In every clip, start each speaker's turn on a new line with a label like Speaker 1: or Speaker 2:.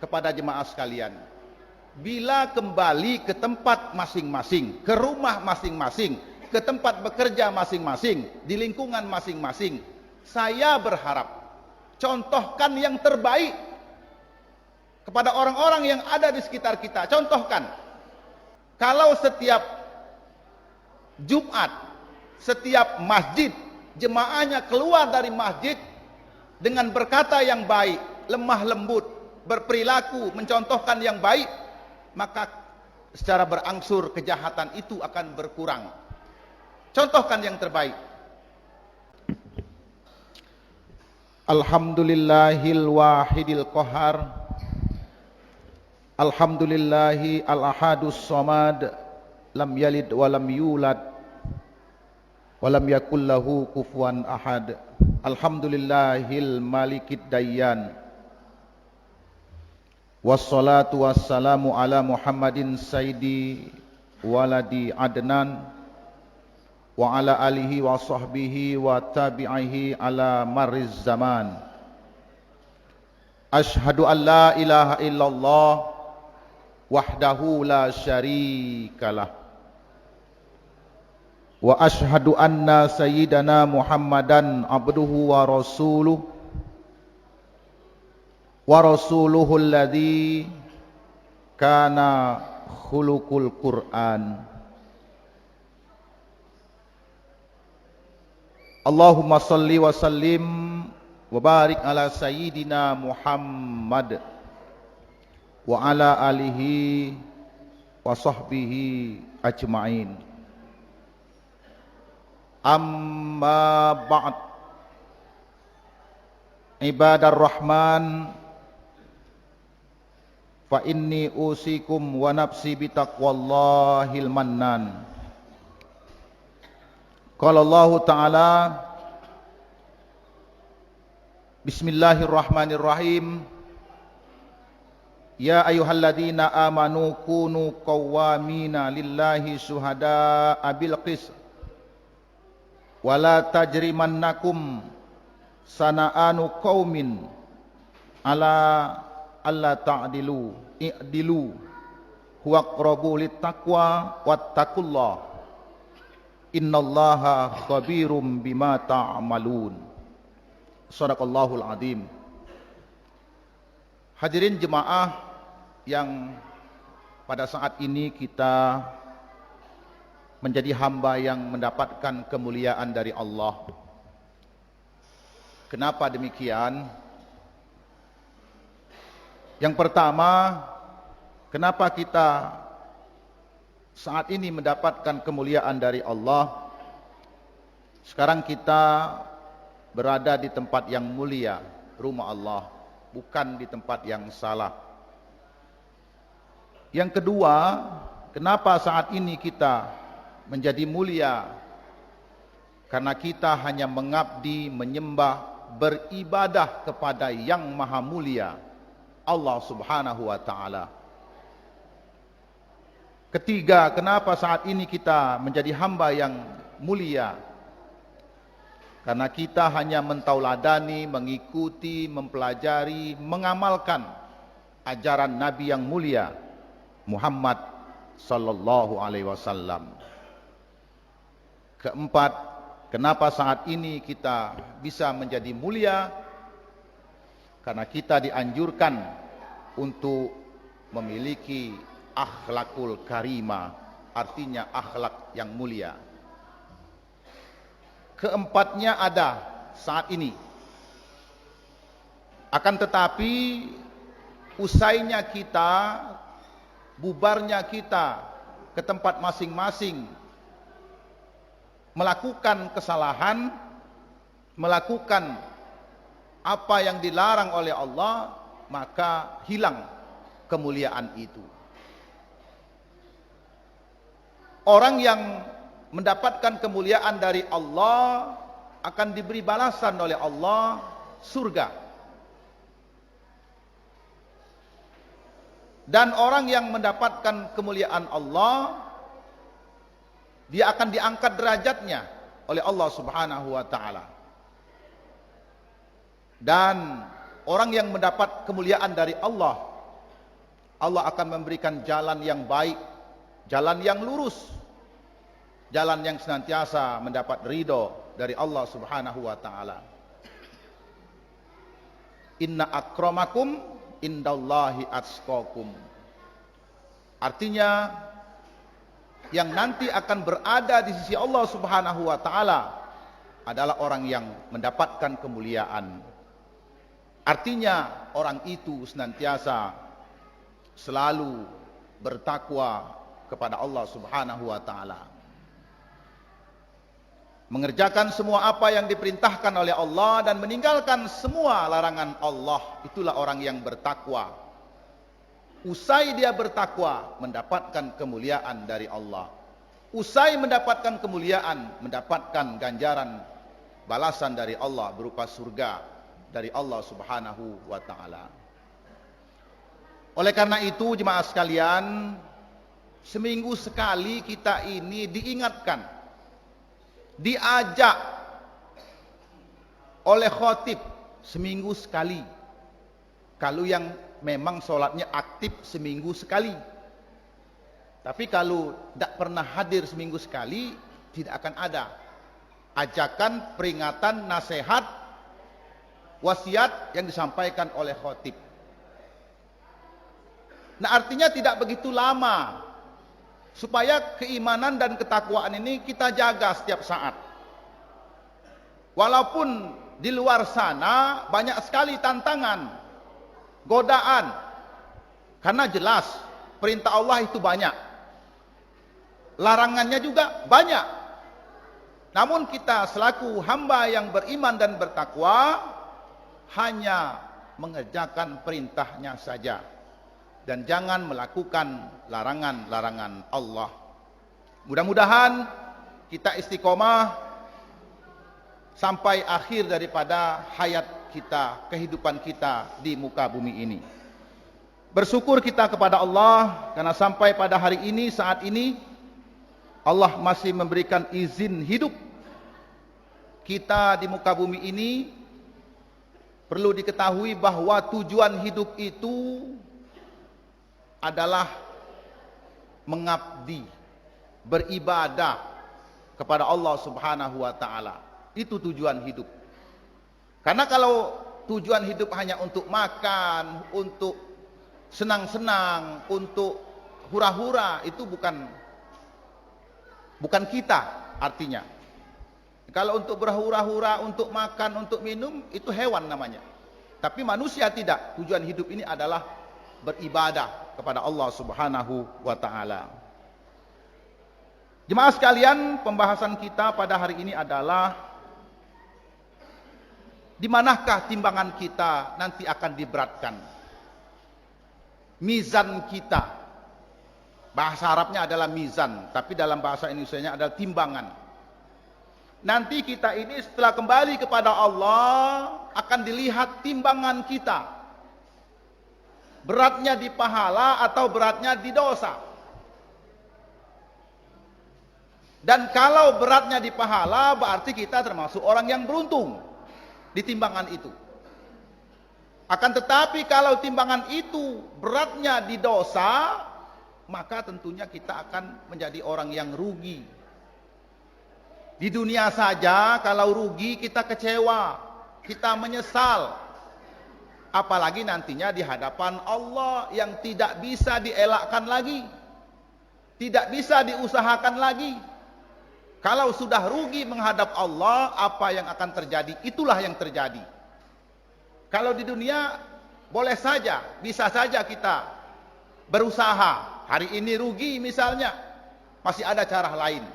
Speaker 1: kepada jemaah sekalian, bila kembali ke tempat masing-masing, ke rumah masing-masing, ke tempat bekerja masing-masing, di lingkungan masing-masing, saya berharap contohkan yang terbaik kepada orang-orang yang ada di sekitar kita. Contohkan, kalau setiap Jumat, setiap masjid, jemaahnya keluar dari masjid dengan berkata yang baik, lemah lembut, berperilaku, mencontohkan yang baik, maka secara berangsur kejahatan itu akan berkurang. Contohkan yang terbaik. Alhamdulillahil wahidil qahar, alhamdulillahi al-ahadus samad, lam yalid walam yulad walam yakul lahu kufuwan ahad. Alhamdulillahil malikid dayyan, wassalatu wassalamu ala Muhammadin sayyidi waladi adnan wa ala alihi wa sahbihi wa tabi'ihi ala marriz zaman. Ashhadu an la ilaha illallah wahdahu la syarikalah, wa ashhadu anna sayyidana Muhammadan abduhu wa rasuluhu alladhi kana khuluqul Qur'an. Allahumma salli wa sallim wa barik ala sayyidina Muhammad wa ala alihi wa sahbihi ajma'in. Amma ba'd. Ibadar Rahman, fa inni usikum wa nafsi bitaqwallahil mannan. Qala Allah Ta'ala, Bismillahirrahmanirrahim, Ya ayyuhalladzina amanu kunu qawwamina lillahi syuhada'a bil qist wa la tajrimannakum sana'anu qaumin ala alla ta'dilu i'dilu huwa aqrabu littaqwa wattaqullah innallaha khabirum bima ta'malun. Shadaqallahul azim. Hadirin jemaah yang pada saat ini kita menjadi hamba yang mendapatkan kemuliaan dari Allah. Kenapa demikian? Yang pertama, kenapa kita saat ini mendapatkan kemuliaan dari Allah? Sekarang kita berada di tempat yang mulia, rumah Allah, bukan di tempat yang salah. Yang kedua, kenapa saat ini kita menjadi mulia? Karena kita hanya mengabdi, menyembah, beribadah kepada yang maha mulia, Allah subhanahu wa ta'ala. Ketiga, kenapa saat ini kita menjadi hamba yang mulia? Karena kita hanya mentauladani, mengikuti, mempelajari, mengamalkan ajaran Nabi yang mulia Muhammad sallallahu alaihi wasallam. Keempat, kenapa saat ini kita bisa menjadi mulia? Karena kita dianjurkan untuk memiliki akhlakul karimah, artinya akhlak yang mulia. Keempatnya ada saat ini. Akan tetapi usainya kita, bubarnya kita ke tempat masing-masing, melakukan kesalahan, melakukan apa yang dilarang oleh Allah, maka hilang kemuliaan itu. Orang yang mendapatkan kemuliaan dari Allah akan diberi balasan oleh Allah surga. Dan orang yang mendapatkan kemuliaan Allah, dia akan diangkat derajatnya oleh Allah Subhanahu wa ta'ala. Dan orang yang mendapat kemuliaan dari Allah, Allah akan memberikan jalan yang baik, jalan yang lurus, jalan yang senantiasa mendapat ridho dari Allah Subhanahu wa taala. Inna akramakum indallahi atqakum. Artinya yang nanti akan berada di sisi Allah Subhanahu wa taala adalah orang yang mendapatkan kemuliaan. Artinya orang itu senantiasa selalu bertakwa kepada Allah Subhanahu wa taala. Mengerjakan semua apa yang diperintahkan oleh Allah dan meninggalkan semua larangan Allah, itulah orang yang bertakwa. Usai dia bertakwa, mendapatkan kemuliaan dari Allah. Usai mendapatkan kemuliaan, mendapatkan ganjaran balasan dari Allah berupa surga dari Allah Subhanahu wa taala. Oleh karena itu jemaah sekalian, seminggu sekali kita ini diingatkan, diajak oleh khotib seminggu sekali. Kalau yang memang sholatnya aktif seminggu sekali. Tapi kalau tidak pernah hadir seminggu sekali, tidak akan ada ajakan, peringatan, nasihat, wasiat yang disampaikan oleh khotib. Nah, artinya tidak begitu lama supaya keimanan dan ketakwaan ini kita jaga setiap saat. Walaupun di luar sana banyak sekali tantangan, godaan, karena jelas perintah Allah itu banyak, larangannya juga banyak. Namun kita selaku hamba yang beriman dan bertakwa hanya mengerjakan perintahnya saja dan jangan melakukan larangan-larangan Allah. Mudah-mudahan kita istiqomah sampai akhir daripada hayat kita, kehidupan kita di muka bumi ini. Bersyukur kita kepada Allah karena sampai pada hari ini, saat ini Allah masih memberikan izin hidup kita di muka bumi ini. Perlu diketahui bahwa tujuan hidup itu adalah mengabdi, beribadah kepada Allah Subhanahu wa taala. Itu tujuan hidup. Karena kalau tujuan hidup hanya untuk makan, untuk senang-senang, untuk hura-hura, itu bukan kita artinya. Kalau untuk berhura-hura, untuk makan, untuk minum, itu hewan namanya. Tapi manusia tidak. Tujuan hidup ini adalah beribadah kepada Allah Subhanahu wa taala. Jemaah sekalian, pembahasan kita pada hari ini adalah di manakah timbangan kita nanti akan diberatkan? Mizan kita. Bahasa Arabnya adalah mizan, tapi dalam bahasa Indonesianya adalah timbangan. Nanti kita ini setelah kembali kepada Allah akan dilihat timbangan kita. Beratnya di pahala atau beratnya di dosa. Dan kalau beratnya di pahala berarti kita termasuk orang yang beruntung di timbangan itu. Akan tetapi kalau timbangan itu beratnya di dosa, maka tentunya kita akan menjadi orang yang rugi. Di dunia saja kalau rugi kita kecewa, kita menyesal. Apalagi nantinya di hadapan Allah yang tidak bisa dielakkan lagi, tidak bisa diusahakan lagi. Kalau sudah rugi menghadap Allah, apa yang akan terjadi? Itulah yang terjadi. Kalau di dunia boleh saja, bisa saja kita berusaha. Hari ini rugi misalnya, masih ada cara lain.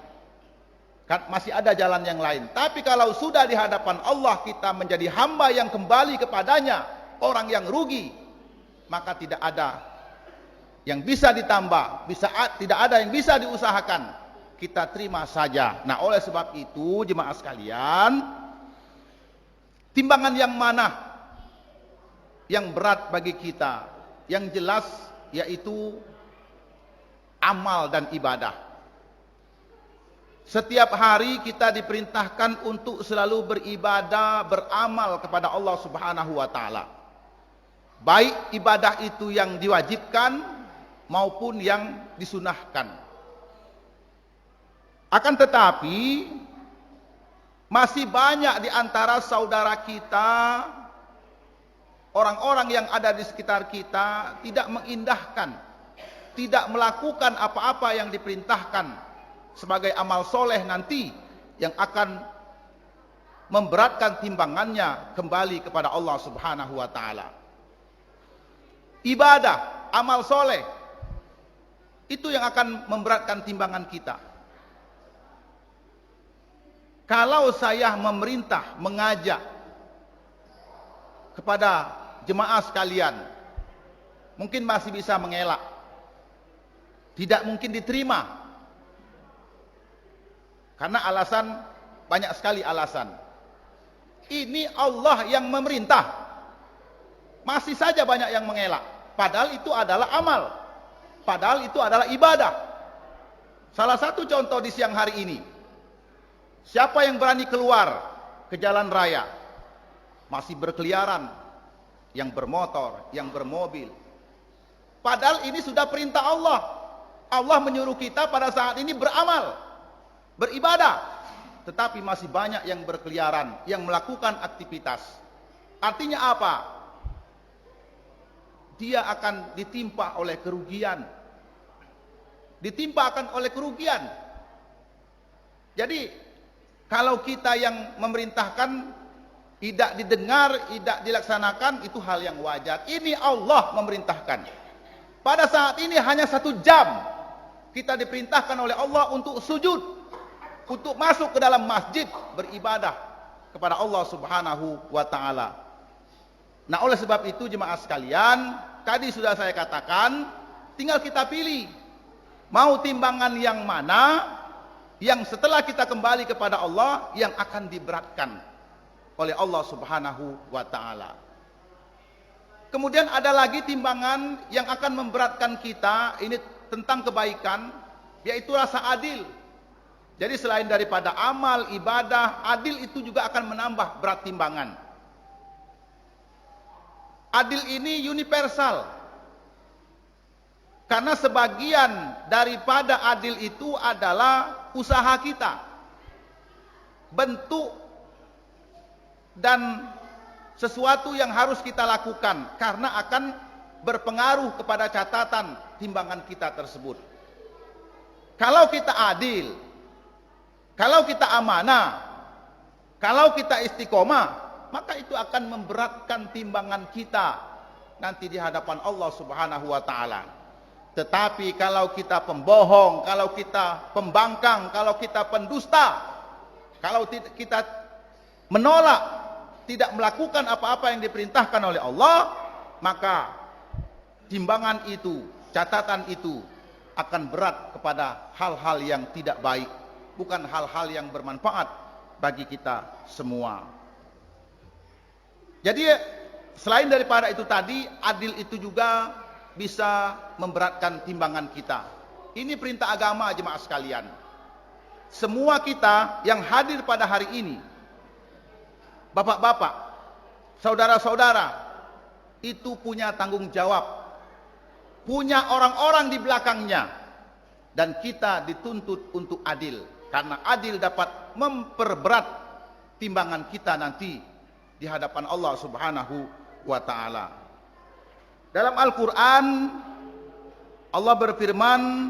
Speaker 1: Masih ada jalan yang lain. Tapi kalau sudah di hadapan Allah kita menjadi hamba yang kembali kepadanya, orang yang rugi, maka tidak ada yang bisa ditambah, tidak ada yang bisa diusahakan. Kita terima saja. Nah, oleh sebab itu jemaah sekalian, timbangan yang mana yang berat bagi kita? Yang jelas yaitu amal dan ibadah. Setiap hari kita diperintahkan untuk selalu beribadah, beramal kepada Allah Subhanahu wa taala. Baik ibadah itu yang diwajibkan maupun yang disunahkan. Akan tetapi masih banyak di antara saudara kita, orang-orang yang ada di sekitar kita tidak mengindahkan, tidak melakukan apa-apa yang diperintahkan sebagai amal soleh nanti yang akan memberatkan timbangannya kembali kepada Allah Subhanahu wa taala. Ibadah, amal soleh itu yang akan memberatkan timbangan kita. Kalau saya memerintah, mengajak kepada jemaah sekalian, mungkin masih bisa mengelak, tidak mungkin diterima karena alasan, banyak sekali alasan. Ini Allah yang memerintah, masih saja banyak yang mengelak, padahal itu adalah amal, padahal itu adalah ibadah. Salah satu contoh di siang hari ini, siapa yang berani keluar ke jalan raya, masih berkeliaran, yang bermotor, yang bermobil, padahal ini sudah perintah Allah. Allah menyuruh kita pada saat ini beramal, beribadah, tetapi masih banyak yang berkeliaran, yang melakukan aktivitas. Artinya apa? Dia akan ditimpa oleh kerugian, ditimpakan oleh kerugian. Jadi kalau kita yang memerintahkan tidak didengar, tidak dilaksanakan, itu hal yang wajar. Ini Allah memerintahkan. Pada saat ini hanya 1 jam kita diperintahkan oleh Allah untuk sujud, untuk masuk ke dalam masjid beribadah kepada Allah Subhanahu wa taala. Nah, oleh sebab itu jemaah sekalian, tadi sudah saya katakan, tinggal kita pilih mau timbangan yang mana yang setelah kita kembali kepada Allah yang akan diberatkan oleh Allah Subhanahu wa taala. Kemudian ada lagi timbangan yang akan memberatkan kita, ini tentang kebaikan, yaitu rasa adil. Jadi selain daripada amal, ibadah, adil itu juga akan menambah berat timbangan. Adil ini universal. Karena sebagian daripada adil itu adalah usaha kita. Bentuk dan sesuatu yang harus kita lakukan karena akan berpengaruh kepada catatan timbangan kita tersebut. Kalau kita adil, kalau kita amanah, kalau kita istiqomah, maka itu akan memberatkan timbangan kita nanti di hadapan Allah Subhanahu wa taala. Tetapi kalau kita pembohong, kalau kita pembangkang, kalau kita pendusta, kalau kita menolak, tidak melakukan apa-apa yang diperintahkan oleh Allah, maka timbangan itu, catatan itu akan berat kepada hal-hal yang tidak baik, bukan hal-hal yang bermanfaat bagi kita semua. Jadi selain daripada itu tadi, adil itu juga bisa memberatkan timbangan kita. Ini perintah agama jemaah sekalian. Semua kita yang hadir pada hari ini, bapak-bapak, saudara-saudara, itu punya tanggung jawab, punya orang-orang di belakangnya, dan kita dituntut untuk adil, karena adil dapat memperberat timbangan kita nanti di hadapan Allah Subhanahu wa taala. Dalam Al-Quran Allah berfirman,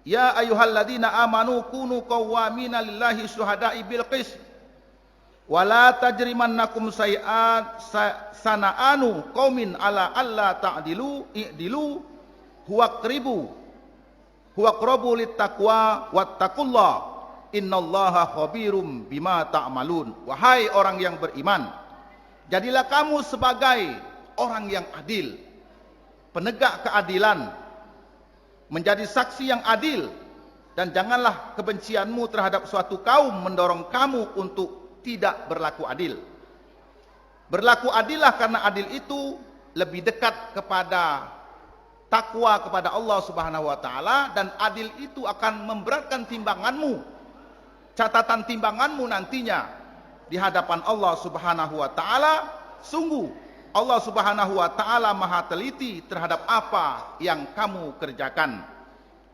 Speaker 1: ya ayyuhalladzina amanu kunu qawwamina lillahi syuhada'i bil qist wa la tajrimannakum sayi'at sana'anu qaumin ala alla ta'dilu i'dilu huwa aqrabu littaqwa wattaqullah innallaha khabirum bima ta'malun. Wahai orang yang beriman, jadilah kamu sebagai orang yang adil, penegak keadilan, menjadi saksi yang adil, dan janganlah kebencianmu terhadap suatu kaum mendorong kamu untuk tidak berlaku adil. Berlaku adillah, karena adil itu lebih dekat kepada takwa kepada Allah Subhanahu wa taala, dan adil itu akan memberatkan timbanganmu, catatan timbanganmu nantinya di hadapan Allah Subhanahu wa taala. Sungguh Allah Subhanahu wa taala Maha teliti terhadap apa yang kamu kerjakan.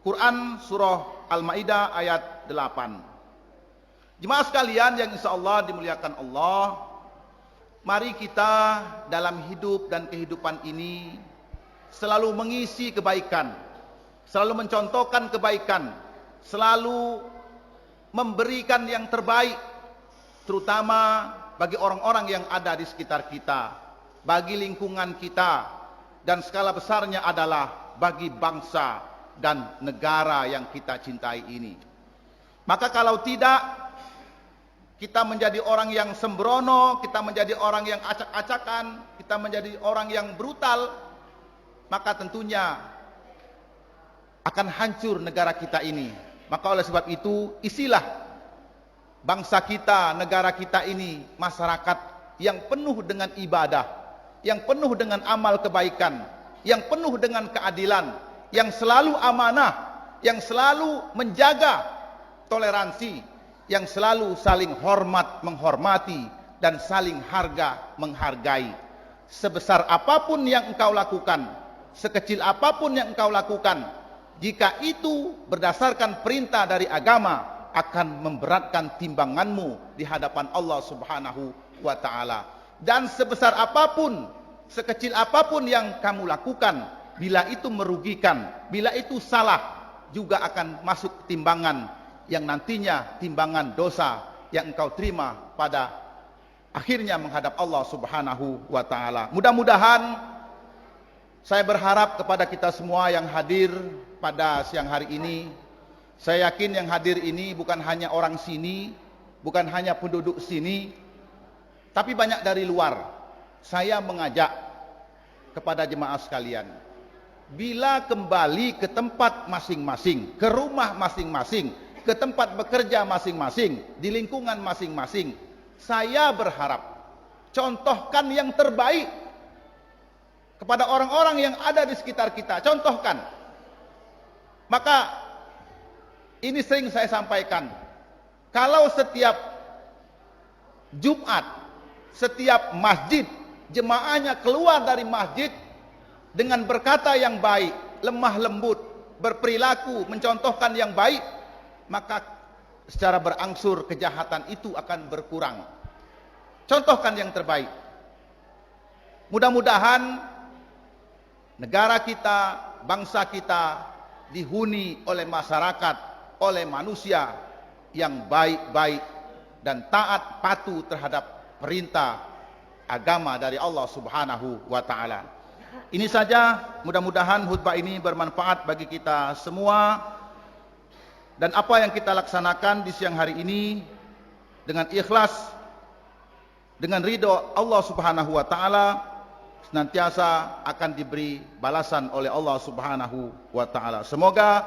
Speaker 1: Quran surah Al-Maidah ayat 8. Jemaah sekalian yang insyaallah dimuliakan Allah, mari kita dalam hidup dan kehidupan ini selalu mengisi kebaikan, selalu mencontohkan kebaikan, selalu memberikan yang terbaik, terutama bagi orang-orang yang ada di sekitar kita, bagi lingkungan kita, dan skala besarnya adalah bagi bangsa dan negara yang kita cintai ini. Maka kalau tidak, kita menjadi orang yang sembrono, kita menjadi orang yang acak-acakan, kita menjadi orang yang brutal, maka tentunya akan hancur negara kita ini. Maka oleh sebab itu, isilah bangsa kita, negara kita ini masyarakat yang penuh dengan ibadah, yang penuh dengan amal kebaikan, yang penuh dengan keadilan, yang selalu amanah, yang selalu menjaga toleransi, yang selalu saling hormat menghormati dan saling harga menghargai. Sebesar apapun yang engkau lakukan, sekecil apapun yang engkau lakukan, jika itu berdasarkan perintah dari agama, akan memberatkan timbanganmu di hadapan Allah Subhanahu wa taala. Dan sebesar apapun, sekecil apapun yang kamu lakukan, bila itu merugikan, bila itu salah, juga akan masuk timbangan yang nantinya timbangan dosa yang engkau terima pada akhirnya menghadap Allah Subhanahu wa taala. Mudah-mudahan saya berharap kepada kita semua yang hadir pada siang hari ini, saya yakin yang hadir ini bukan hanya orang sini, bukan hanya penduduk sini, tapi banyak dari luar. Saya mengajak kepada jemaah sekalian, bila kembali ke tempat masing-masing, ke rumah masing-masing, ke tempat bekerja masing-masing, di lingkungan masing-masing, saya berharap contohkan yang terbaik kepada orang-orang yang ada di sekitar kita. Contohkan. Maka ini sering saya sampaikan, kalau setiap Jumat, setiap masjid, jemaahnya keluar dari masjid dengan berkata yang baik, lemah lembut, berperilaku, mencontohkan yang baik, maka secara berangsur kejahatan itu akan berkurang. Contohkan yang terbaik. Mudah-mudahan negara kita, bangsa kita dihuni oleh masyarakat, oleh manusia yang baik-baik dan taat patuh terhadap perintah agama dari Allah Subhanahu wa taala. Ini saja, mudah-mudahan khutbah ini bermanfaat bagi kita semua, dan apa yang kita laksanakan di siang hari ini dengan ikhlas, dengan ridho Allah Subhanahu wa taala, senantiasa akan diberi balasan oleh Allah Subhanahu wa taala. Semoga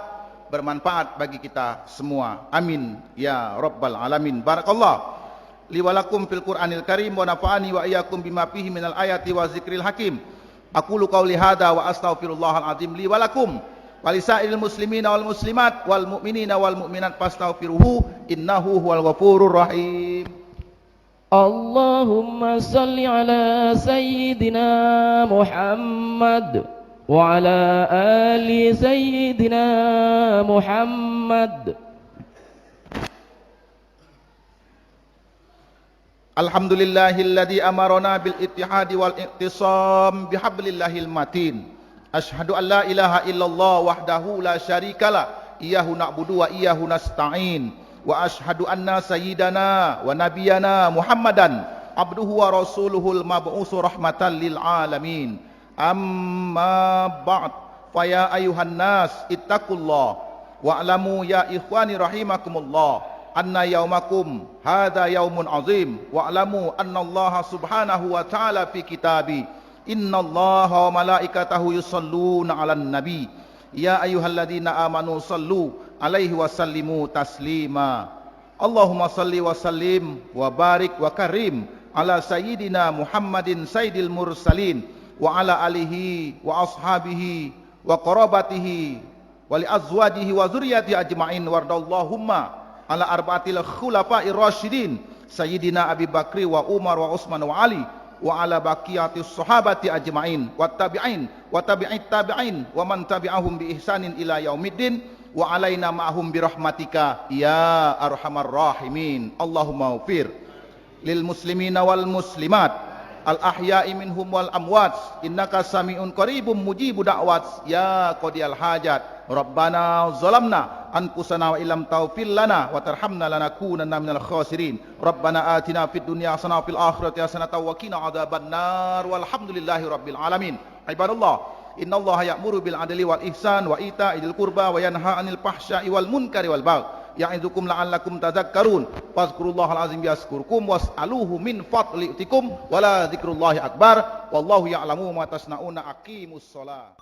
Speaker 1: bermanfaat bagi kita semua. Amin ya rabbal alamin. Barakallah li wa lakum fil Qur'anil Karim wa nafa'ani wa iyyakum bima fihi minal ayati wa zikril hakim. Aqulu qawli hadza wa astaghfirullahal azim li wa lakum wa lisairil muslimina wal muslimat wal mu'minina wal mu'minat fastaghfiruhu innahu huwal ghafurur rahim.
Speaker 2: Allahumma salli ala sayyidina Muhammad wa ala ali sayyidina Muhammad.
Speaker 1: Alhamdulillahilladzi amarona bil ittihadi wal iqtisam bihablillahil matin. Asyhadu an la ilaha illallah wahdahu la syarikalah, iyyahu na'budu wa iyyahu nasta'in. Wa asyhadu anna sayyidana wa nabiyana Muhammadan abduhu wa rasuluhul mab'usu rahmatan lil alamin. Amma ba'd, fa ya ayuhan nas ittaqullah wa'lamu ya ikhwani rahimakumullah anna yaumakum hadha yaumun azim wa'lamu anna Allah subhanahu wa ta'ala fi kitabi innallaha wa malaikatahu yusalluna 'alan nabi ya ayyuhalladzina amanu sallu alaihi wa sallimu taslima. Allahumma salli wa sallim wa barik wa karim ala sayyidina Muhammadin sayyidil mursalin wa ala alihi wa ashabihi wa qarabatihi wa li azwajihi wa dzurriyyatihi ajmain wardallahumma ala arba'atil khulafa'ir rasyidin sayyidina Abi Bakri wa Umar wa Utsman wa Ali wa ala baqiyatis sahabati ajma'in wa tabi'in wa tabi'it tabi'in wa man tabi'ahum bi ihsanin ila yaumiddin wa alaina ma'hum bi rahmatika ya arhamar rahimin. Allahumma ighfir lil muslimina wal muslimat al ahya'i minhum wal amwat innaka sami'un qaribun mujibu da'wat ya qadiyal hajat. Rabbana zalamna anfusana wa illam taghfir lana wa tarhamna lanakunanna minal khasirin. Rabbana atina fid dunya hasanah wa fil akhirati hasanah wa qina adzabannar. Walhamdulillahi rabbil alamin. Ibadallah, innallaha ya'muru bil adli wal ihsan wa ita'il qurba wa yanha 'anil fahsya'i wal munkari wal baghi ya'idukum la'allakum tadhakkarun. Fazkurullahal azim yazkurkum was'aluhu min fadli yu'tikum wa la dzikrullahi akbar wallahu ya'lamu ma tasna'una. Aqimus shalah.